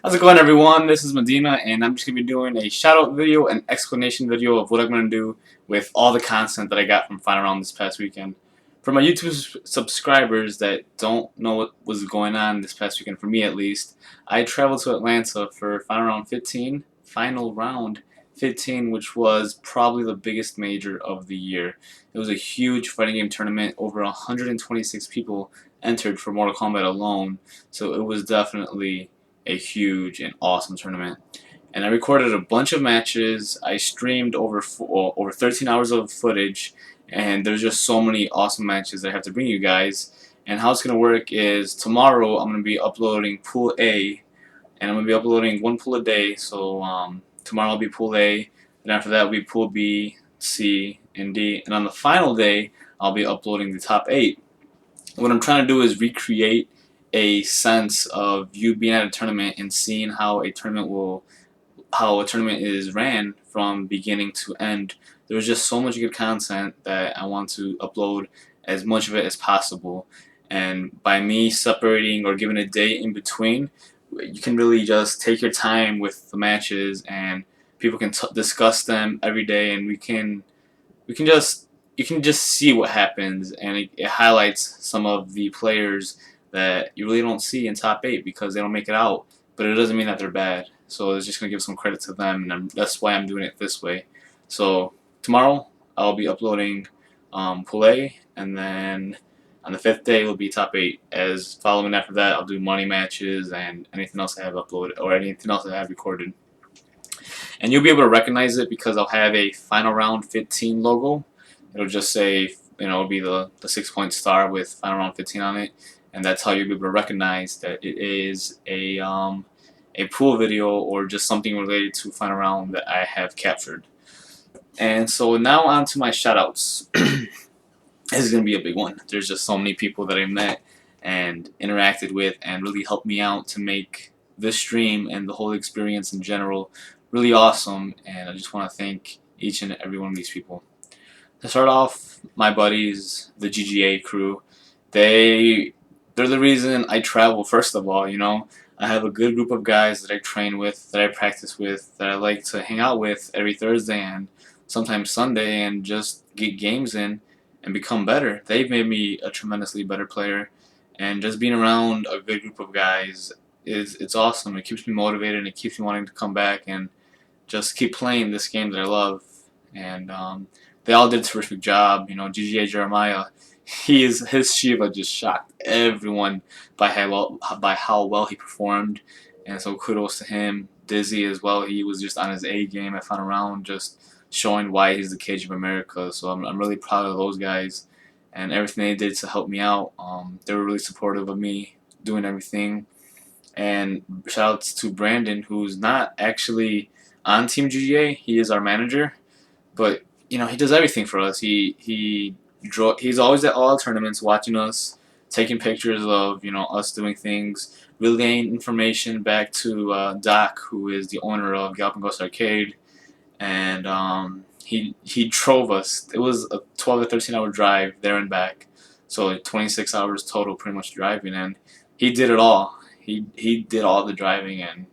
How's it going, everyone? This is Medina, and I'm just going to be doing a shout-out video and explanation video of what I'm going to do with all the content that I got from Final Round this past weekend. For my YouTube subscribers that don't know what was going on this past weekend, for me at least, I traveled to Atlanta for Final Round 15, which was probably the biggest major of the year. It was a huge fighting game tournament. Over 126 people entered for Mortal Kombat alone, so it was definitely a huge and awesome tournament. And I recorded a bunch of matches. I streamed over 13 hours of footage, and there's just so many awesome matches that I have to bring you guys. And how it's going to work is tomorrow I'm going to be uploading Pool A, and I'm going to be uploading one pool a day. So tomorrow will be Pool A, and after that will be Pool B, C, and D. And on the final day, I'll be uploading the top 8. What I'm trying to do is recreate a sense of you being at a tournament and seeing how a tournament is ran from beginning to end. There's just so much good content that I want to upload as much of it as possible. And by me separating or giving a day in between, you can really just take your time with the matches, and people can discuss them every day, and we can just you can just see what happens, and it highlights some of the players that you really don't see in top 8 because they don't make it out. But it doesn't mean that they're bad. So it's just gonna give some credit to them, and that's why I'm doing it this way. So tomorrow I'll be uploading Pool A, and then on the 5th day will be top 8. As following after that, I'll do money matches and anything else I have uploaded or anything else I have recorded. And you'll be able to recognize it because I'll have a Final Round 15 logo. It'll just say, it'll be the 6-point star with Final Round 15 on it, and that's how you'll be able to recognize that it is a pool video or just something related to Final Round that I have captured. And so now on to my shoutouts. This is going to be a big one. There's just so many people that I met and interacted with and really helped me out to make this stream and the whole experience in general really awesome, and I just want to thank each and every one of these people. To start off, my buddies, the GGA crew, they're the reason I travel. First of all, I have a good group of guys that I train with, that I practice with, that I like to hang out with every Thursday and sometimes Sunday and just get games in and become better. They've made me a tremendously better player, and just being around a good group of guys it's awesome. It keeps me motivated and it keeps me wanting to come back and just keep playing this game that I love. And they all did a terrific job. GGA Jeremiah, his Shiva just shocked everyone by how well he performed, and so kudos to him. Dizzy as well, he was just on his A game at Final Round, just showing why he's the Cage of America. So I'm really proud of those guys and everything they did to help me out. They were really supportive of me doing everything. And shout outs to Brandon, who's not actually on Team GGA. He is our manager, but he does everything for us. He's always at all tournaments, watching us, taking pictures of us doing things, relaying information back to Doc, who is the owner of Galloping Ghost Arcade, and he drove us. It was a 12 to 13 hour drive there and back, so like 26 hours total, pretty much driving, and he did it all. He did all the driving, and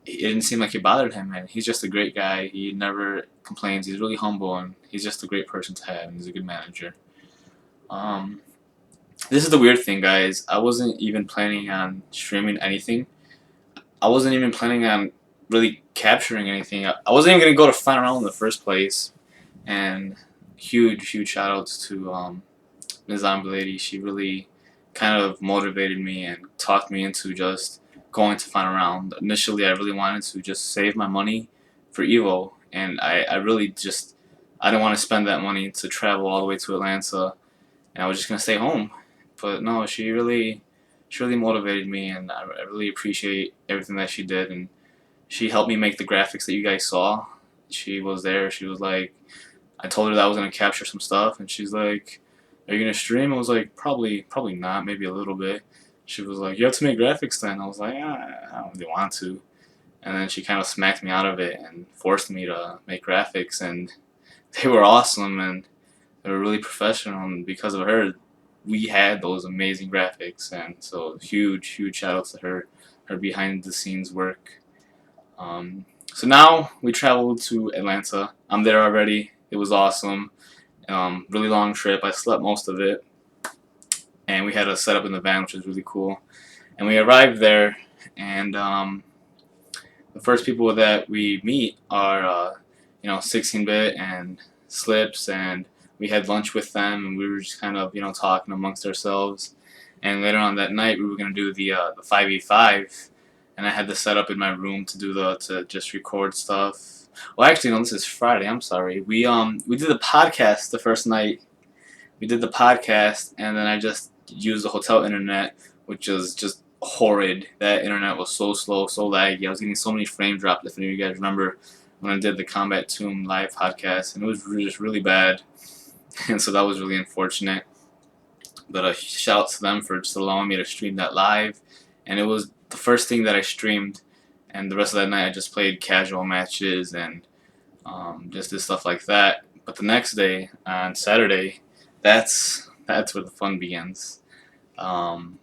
it didn't seem like it bothered him, and he's just a great guy. He never complains. He's really humble, and he's just a great person to have, and he's a good manager. This is the weird thing, guys. I wasn't even planning on streaming anything. I wasn't even planning on really capturing anything. I wasn't even going to go to Final Round in the first place. And huge shout outs to Ms. Lady. She really kind of motivated me and talked me into just going to Final Round. Initially, I really wanted to just save my money for Evo, and I really just I didn't want to spend that money to travel all the way to Atlanta, and I was just gonna stay home. But no, she really motivated me, and I really appreciate everything that she did, and she helped me make the graphics that you guys saw. She was there. She was like, I told her that I was gonna capture some stuff, and she's like, "Are you gonna stream?" I was like, probably not, maybe a little bit. She was like, "You have to make graphics then." I was like, I don't really want to. And then she kind of smacked me out of it and forced me to make graphics, and they were awesome, and they were really professional, and because of her, we had those amazing graphics, and so huge shout outs to her. her behind the scenes work. So now we traveled to Atlanta. I'm there already. It was awesome. Really long trip. I slept most of it, and we had a setup in the van, which was really cool. And we arrived there, and the first people that we meet are 16-bit and Slips, and we had lunch with them, and we were just kind of talking amongst ourselves. And later on that night, we were gonna do the 5v5, and I had the setup in my room to just record stuff. Well, actually, no, this is Friday. I'm sorry. We did the podcast the first night. We did the podcast, and then I just used the hotel internet, which was just horrid. That internet was so slow, so laggy. I was getting so many frame drops. If any of you guys remember when I did the Combat Tomb live podcast, and it was just really bad, and so that was really unfortunate. But a shout out to them for just allowing me to stream that live, and it was the first thing that I streamed. And the rest of that night, I just played casual matches and just did stuff like that. But the next day, on Saturday, that's where the fun begins.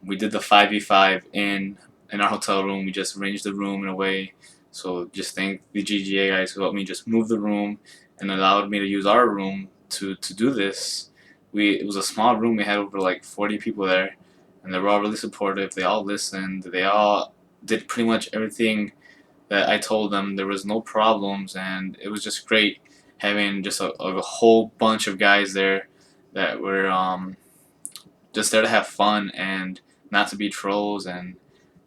We did the 5v5 in our hotel room. We just arranged the room in a way. So just thank the GGA guys who helped me just move the room and allowed me to use our room to do this. It was a small room. We had over like 40 people there, and they were all really supportive. They all listened. They all did pretty much everything that I told them. There was no problems, and it was just great having just a whole bunch of guys there that were just there to have fun and not to be trolls and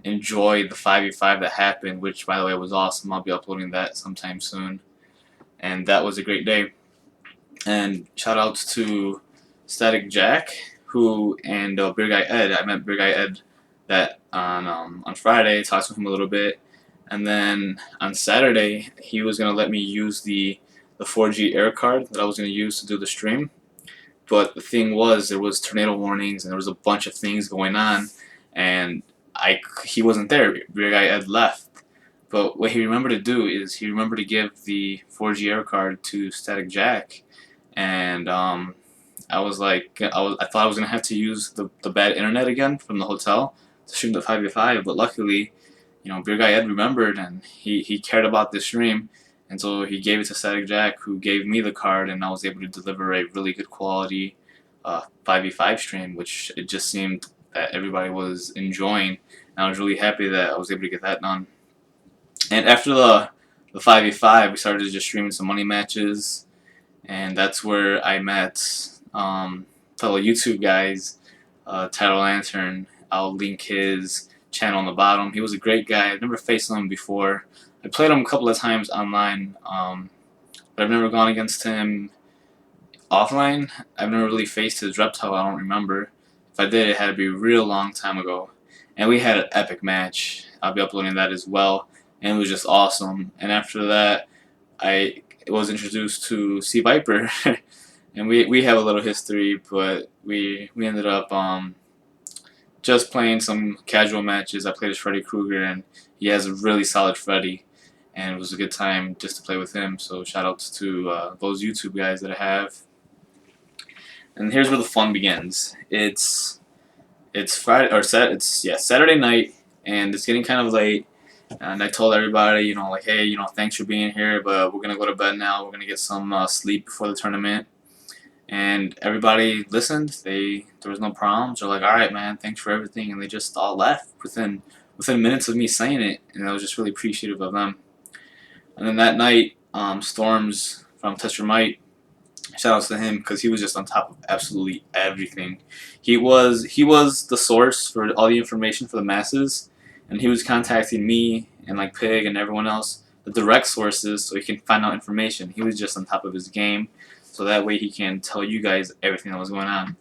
enjoy the 5v5 that happened, which by the way was awesome. I'll be uploading that sometime soon, and that was a great day. And shout outs to Static Jack and Beer Guy Ed. I met Beer Guy Ed that on Friday, talked to him a little bit, and then on Saturday he was gonna let me use the 4G air card that I was gonna use to do the stream. But the thing was, there was tornado warnings and there was a bunch of things going on, and he wasn't there. Beer Guy Ed left. But what he remembered to do is he remembered to give the 4G air card to Static Jack, and I was like, I thought I was gonna have to use the bad internet again from the hotel to stream the 5v5, but luckily, Beer Guy Ed remembered, and he cared about the stream, and so he gave it to Static Jack, who gave me the card, and I was able to deliver a really good quality 5v5 stream, which it just seemed that everybody was enjoying, and I was really happy that I was able to get that done. And after the 5v5, we started just streaming some money matches, and that's where I met fellow YouTube guys, Tyler Lantern. I'll link his channel on the bottom. He was a great guy. I've never faced him before. I played him a couple of times online, but I've never gone against him offline. I've never really faced his reptile. I don't remember. If I did, it had to be a real long time ago. And we had an epic match. I'll be uploading that as well. And it was just awesome. And after that, I was introduced to C Viper, and we have a little history, but we ended up just playing some casual matches. I played as Freddy Krueger, and he has a really solid Freddy, and it was a good time just to play with him. So shout outs to those YouTube guys that I have. And here's where the fun begins. It's Friday or Saturday night, and it's getting kind of late. And I told everybody, like, hey, thanks for being here, but we're gonna go to bed now. We're gonna get some sleep before the tournament. And everybody listened. There was no problems. They're like, all right, man, thanks for everything, and they just all left within minutes of me saying it, and I was just really appreciative of them. And then that night, Storms from Test Your Might, shout outs to him because he was just on top of absolutely everything. He was the source for all the information for the masses, and he was contacting me and like Pig and everyone else, the direct sources, so he can find out information. He was just on top of his game, so that way he can tell you guys everything that was going on.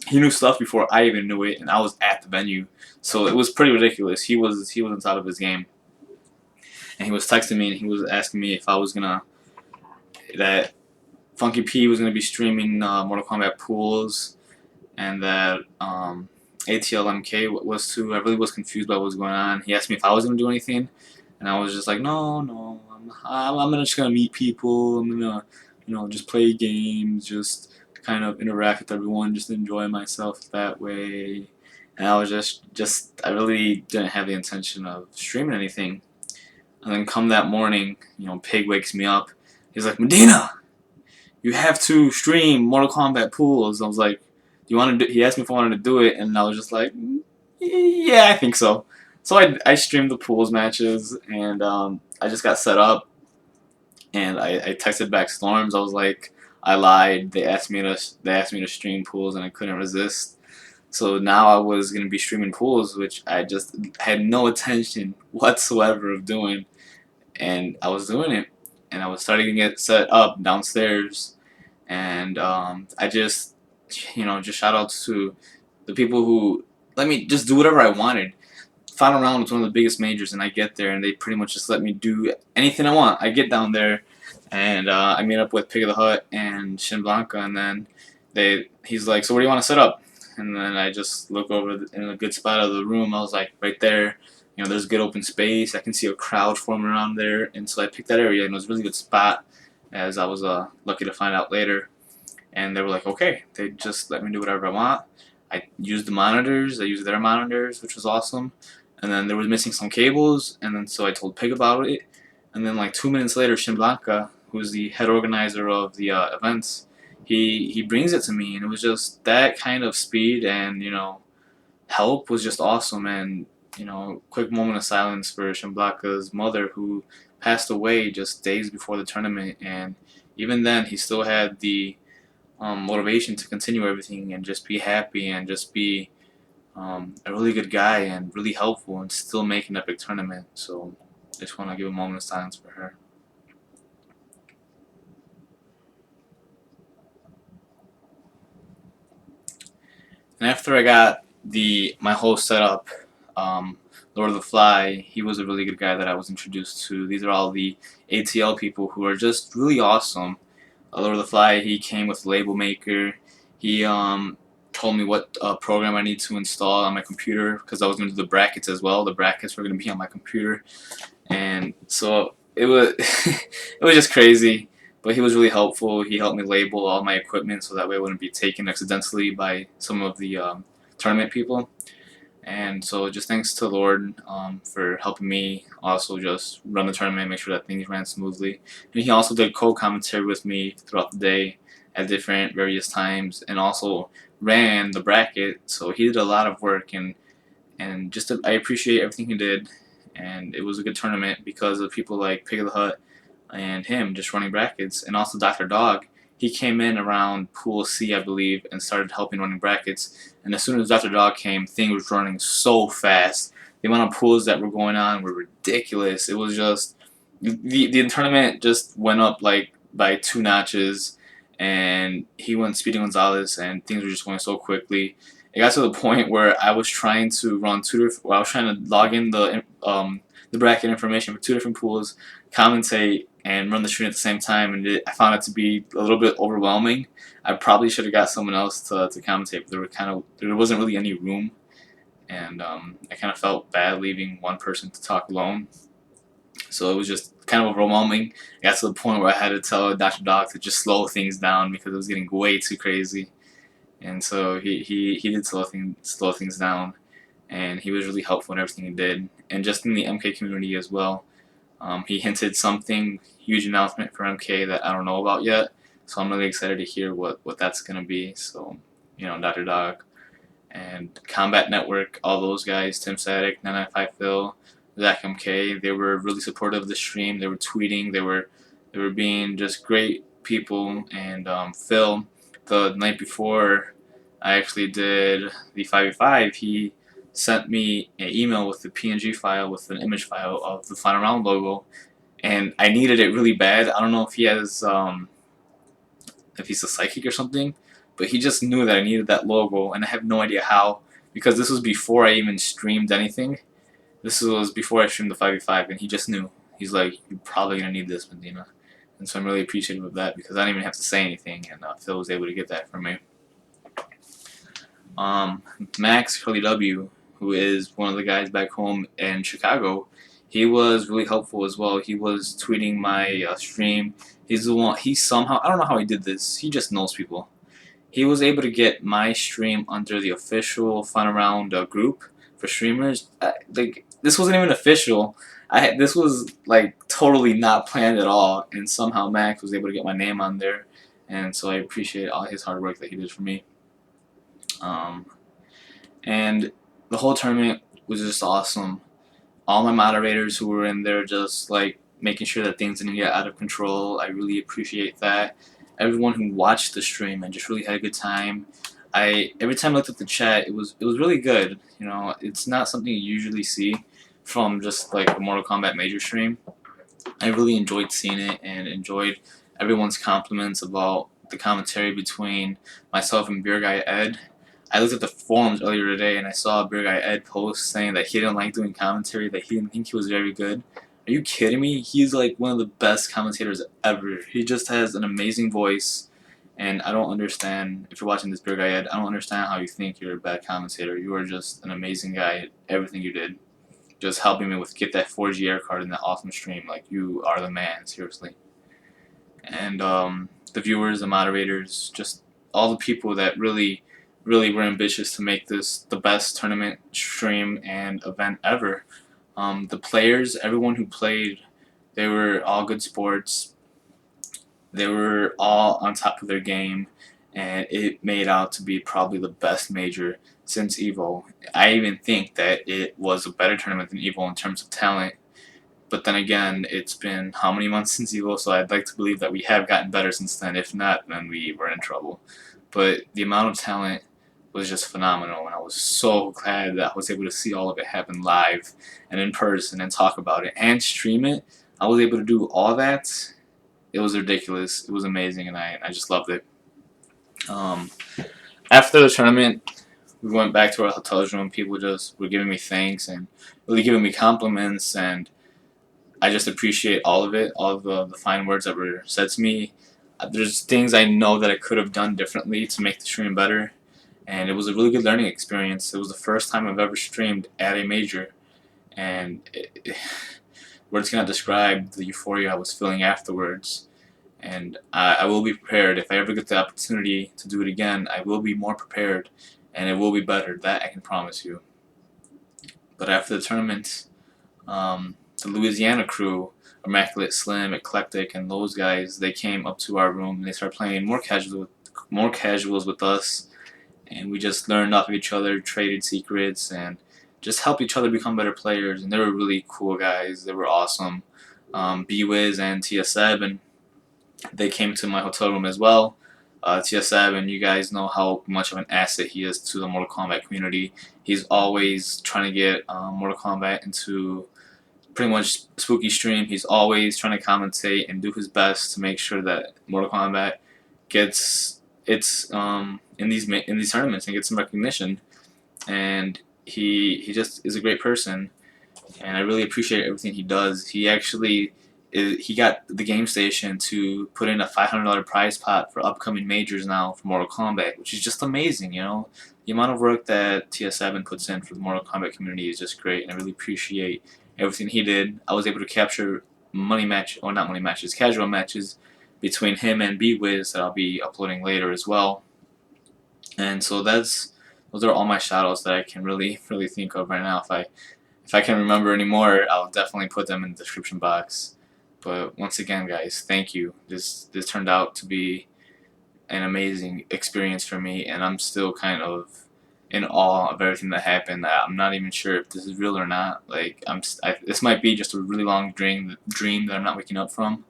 He knew stuff before I even knew it, and I was at the venue, so it was pretty ridiculous. He was on top of his game, and he was texting me and he was asking me if I was that Funky P was gonna be streaming Mortal Kombat pools, and that ATLMK was too. I really was confused by what was going on. He asked me if I was gonna do anything, and I was just like, no, I'm just gonna meet people. I'm gonna, just play games, just kind of interact with everyone, just enjoy myself that way. and I was I really didn't have the intention of streaming anything. And then come that morning, Pig wakes me up. He's like, Medina, you have to stream Mortal Kombat pools. I was like, do you want to do? He asked me if I wanted to do it, and I was just like, yeah, I think so. So I streamed the pools matches, and I just got set up, and I texted back Storms. I was like, I lied. They asked me to stream pools, and I couldn't resist. So now I was gonna be streaming pools, which I just had no intention whatsoever of doing, and I was doing it, and I was starting to get set up downstairs, and I just shout out to the people who let me just do whatever I wanted. Final round was one of the biggest majors, and I get there, and they pretty much just let me do anything I want. I get down there, and I meet up with Pig of the Hut and Shin Blanca, and then he's like, "So where do you want to set up?" And then I just look over in a good spot of the room. I was like, right there. There's good open space. I can see a crowd forming around there, and so I picked that area, and it was a really good spot, as I was lucky to find out later. And they were like, okay, they just let me do whatever I want. I used the monitors. I used their monitors, which was awesome. And then there was missing some cables, and then so I told Pig about it. And then like 2 minutes later, Shin Blanca, who's the head organizer of the events, he brings it to me, and it was just that kind of speed and help was just awesome. And quick moment of silence for Shin Blanca's mother, who passed away just days before the tournament, and even then he still had the motivation to continue everything and just be happy and just be a really good guy and really helpful and still make an epic tournament. So I just want to give a moment of silence for her. And after I got my whole setup, Lord of the Fly, he was a really good guy that I was introduced to. These are all the ATL people who are just really awesome. Lord of the Fly, he came with Label Maker. He told me what program I need to install on my computer, because I was going to do the brackets as well. The brackets were going to be on my computer, and so it was it was just crazy. But he was really helpful. He helped me label all my equipment so that way it wouldn't be taken accidentally by some of the tournament people. And so just thanks to Lord for helping me also just run the tournament, make sure that things ran smoothly. And he also did co-commentary with me throughout the day at different various times, and also ran the bracket. So he did a lot of work, and I appreciate everything he did. And it was a good tournament because of people like Pig of the Hut and him just running brackets, and also Dr. Dog. He came in around Pool C, I believe, and started helping running brackets. And as soon as Dr. Dog came, things was running so fast. The amount of pools that were going on were ridiculous. It was just the tournament just went up like by 2 notches, and he went Speedy Gonzalez, and things were just going so quickly. It got to the point where I was trying to run I was trying to log in the bracket information for 2 different pools, commentate, and run the stream at the same time, and I found it to be a little bit overwhelming. I probably should have got someone else to commentate, but there wasn't really any room, and I kind of felt bad leaving one person to talk alone. So it was just kind of overwhelming. It got to the point where I had to tell Dr. Dog to just slow things down because it was getting way too crazy. And so he did slow things down, and he was really helpful in everything he did, and just in the MK community as well. He hinted something, huge announcement for MK that I don't know about yet, so I'm really excited to hear what that's going to be. So, Dr. Dog and Combat Network, all those guys, Tim Sadek, 995 Phil, Zach MK, they were really supportive of the stream. They were tweeting, they were being just great people. And Phil, the night before I actually did the 5v5, he sent me an email with the PNG file with an image file of the Final Round logo, and I needed it really bad. I don't know if he has if he's a psychic or something, but he just knew that I needed that logo, and I have no idea how, because this was before I even streamed anything. This was before I streamed the 5v5, and he just knew. He's like, you're probably going to need this, Medina. And so I'm really appreciative of that, because I didn't even have to say anything, and Phil was able to get that for me. Max Curly W, who is one of the guys back home in Chicago, he was really helpful as well. He was tweeting my stream. He's the one, he somehow, I don't know how he did this, he just knows people. he was able to get my stream under the official Fun Around group for streamers. Like, this wasn't even official. This was like totally not planned at all, and somehow Max was able to get my name on there, and so I appreciate all his hard work that he did for me. Um, and the whole tournament was just awesome. All my moderators who were in there just like making sure that things didn't get out of control. I really appreciate that. Everyone who watched the stream and just really had a good time. Every time I looked at the chat, it was really good. You know, it's not something you usually see from just like a Mortal Kombat Major stream. I really enjoyed seeing it and enjoyed everyone's compliments about the commentary between myself and Beer Guy Ed. I looked at the forums earlier today and I saw Beer Guy Ed post saying that he didn't like doing commentary, that he didn't think he was very good. Are you kidding me? He's like one of the best commentators ever. He just has an amazing voice, and I don't understand, if you're watching this, Beer Guy Ed, I don't understand how you think you're a bad commentator. You are just an amazing guy at everything you did. Just helping me with get that 4G air card in that awesome stream. Like, you are the man, seriously. And the viewers, the moderators, just all the people that really were ambitious to make this the best tournament stream and event ever. The players, everyone who played, they were all good sports. They were all on top of their game, and it made out to be probably the best major since EVO. I even think that it was a better tournament than EVO in terms of talent. But then again, it's been how many months since EVO, so I'd like to believe that we have gotten better since then. If not, then we were in trouble. But the amount of talent was just phenomenal, and I was so glad that I was able to see all of it happen live and in person and talk about it and stream it. I was able to do all that. It was ridiculous. It was amazing, and I just loved it. After the tournament, we went back to our hotel room. People just were giving me thanks and really giving me compliments, and I just appreciate all of it, all of the fine words that were said to me. There's things I know that I could have done differently to make the stream better, and it was a really good learning experience. It was the first time I've ever streamed at a major, and words cannot describe the euphoria I was feeling afterwards. And I will be prepared. If I ever get the opportunity to do it again, I will be more prepared, and it will be better. That I can promise you. But after the tournament, the Louisiana crew, Immaculate Slim, Eclectic, and those guys, they came up to our room and they started playing more casuals with us, and we just learned off of each other, traded secrets, and just helped each other become better players. And they were really cool guys. They were awesome. B-Wiz and TS7, they came to my hotel room as well. TS7, you guys know how much of an asset he is to the Mortal Kombat community. He's always trying to get Mortal Kombat into pretty much spooky stream. He's always trying to commentate and do his best to make sure that Mortal Kombat gets its in these tournaments and gets some recognition. And he just is a great person, and I really appreciate everything he does. He got the game station to put in a $500 prize pot for upcoming majors now for Mortal Kombat, which is just amazing. You know, the amount of work that TS7 puts in for the Mortal Kombat community is just great, and I really appreciate everything he did. I was able to capture casual matches between him and B-Wiz that I'll be uploading later as well. And so those are all my shoutouts that I can really think of right now. If I can remember any more, I'll definitely put them in the description box. But once again, guys, thank you. This turned out to be an amazing experience for me, and I'm still kind of in awe of everything that happened. I'm not even sure if this is real or not. Like, this might be just a really long dream that I'm not waking up from.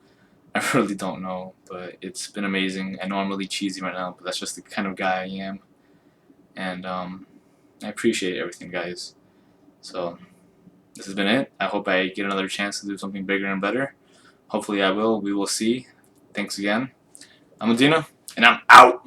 I really don't know, but it's been amazing. I know I'm really cheesy right now, but that's just the kind of guy I am. And I appreciate everything, guys. So this has been it. I hope I get another chance to do something bigger and better. Hopefully I will. We will see. Thanks again. I'm Medina, and I'm out.